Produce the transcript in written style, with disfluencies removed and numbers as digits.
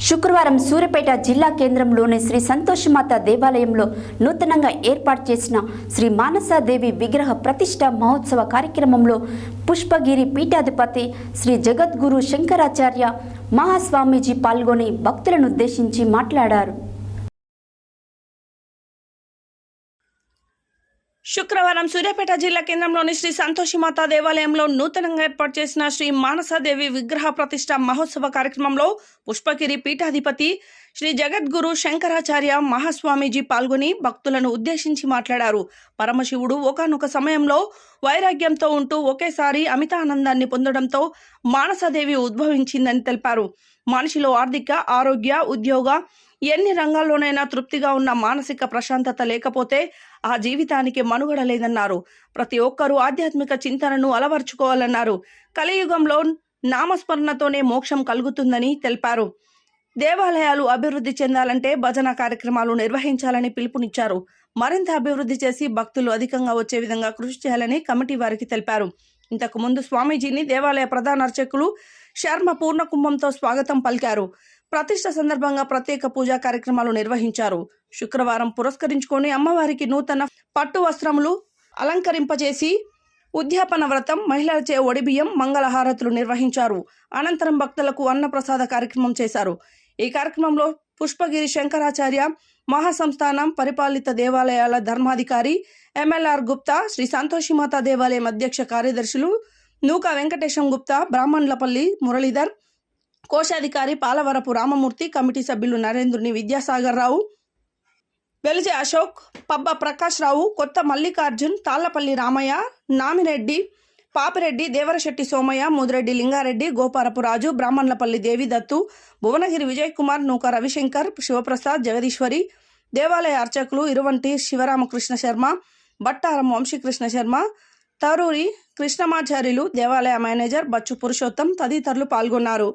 శుక్రవారం సూర్యాపేట జిల్లా కేంద్రంలోని శ్రీ సంతోషమాత దేవాలయంలో నూతనంగా ఏర్పాటు చేసిన శ్రీ మానసాదేవి విగ్రహ ప్రతిష్ఠ మహోత్సవ కార్యక్రమంలో పుష్పగిరి పీఠాధిపతి శ్రీ జగద్గురు శంకరాచార్య మహాస్వామీజీ పాల్గొని భక్తులను ఉద్దేశించి మాట్లాడారు. శుక్రవారం సూర్యాపేట జిల్లా కేంద్రంలోని శ్రీ సంతోషమాత దేవాలయంలో నూతనంగా ఏర్పాటు చేసిన శ్రీ మానసాదేవి విగ్రహ ప్రతిష్ఠ మహోత్సవ కార్యక్రమంలో పుష్పగిరి పీఠాధిపతి శ్రీ జగద్గురు శంకరాచార్య మహాస్వామీజీ పాల్గొని భక్తులను ఉద్దేశించి మాట్లాడారు. పరమశివుడు ఒకానొక సమయంలో వైరాగ్యంతో ఉంటూ ఒకేసారి అమిత ఆనందాన్ని పొందడంతో మానసాదేవి ఉద్భవించిందని తెలిపారు. మనిషిలో ఆర్థిక, ఆరోగ్య, ఉద్యోగ ఎన్ని రంగాల్లోనైనా తృప్తిగా ఉన్న మానసిక ప్రశాంతత లేకపోతే ఆ జీవితానికి మనుగడ లేదన్నారు. ప్రతి ఒక్కరూ ఆధ్యాత్మిక చింతనను అలవర్చుకోవాలన్నారు. కలియుగంలో నామస్మరణతోనే మోక్షం కలుగుతుందని తెలిపారు. దేవాలయాలు అభివృద్ధి చెందాలంటే భజన కార్యక్రమాలు నిర్వహించాలని పిలుపునిచ్చారు. మరింత అభివృద్ధి చేసి భక్తులు అధికంగా వచ్చే విధంగా కృషి చేయాలని కమిటీ వారికి తెలిపారు. ఇంతకు ముందు స్వామీజీని దేవాలయ ప్రధాన అర్చకులు శర్మ పూర్ణకుంభంతో స్వాగతం పలికారు. ప్రతిష్ఠ సందర్భంగా ప్రత్యేక పూజా కార్యక్రమాలు నిర్వహించారు. శుక్రవారం పురస్కరించుకొని అమ్మవారికి నూతన పట్టు వస్త్రములు అలంకరింపజేసి ఉద్యాపన వ్రతం, మహిళలచే ఒడిబియ్యం, మంగళహారతులు నిర్వహించారు. అనంతరం భక్తులకు అన్నప్రసాద కార్యక్రమం చేశారు. ఈ కార్యక్రమంలో పుష్పగిరి శంకరాచార్య మహాసంస్థానం పరిపాలిత దేవాలయాల ధర్మాధికారి ఎంఎల్ఆర్ గుప్తా, శ్రీ సంతోషిమాత దేవాలయం అధ్యక్ష కార్యదర్శులు నూకా వెంకటేశం గుప్తా, బ్రాహ్మణులపల్లి మురళీధర్, కోశాధికారి పాలవరపు రామమూర్తి, కమిటీ సభ్యులు నరేంద్రుని విద్యాసాగర్ రావు, వెలిజే అశోక్, పబ్బ ప్రకాష్ రావు, కొత్త మల్లికార్జున్, తాళ్లపల్లి రామయ్య, నామిరెడ్డి, పాపిరెడ్డి, దేవరశెట్టి సోమయ్య, ముదిరెడ్డి లింగారెడ్డి, గోపారపు రాజు, బ్రాహ్మణులపల్లి దేవిదత్తు, భువనగిరి విజయ్ కుమార్, నూక రవిశంకర్, శివప్రసాద్, జగదీశ్వరి, దేవాలయ అర్చకులు ఇరువంటి శివరామకృష్ణ శర్మ, బట్టారం వంశీకృష్ణ శర్మ, తరూరి కృష్ణమాచార్యులు, దేవాలయ మేనేజర్ బచ్చు పురుషోత్తం తదితరులు పాల్గొన్నారు.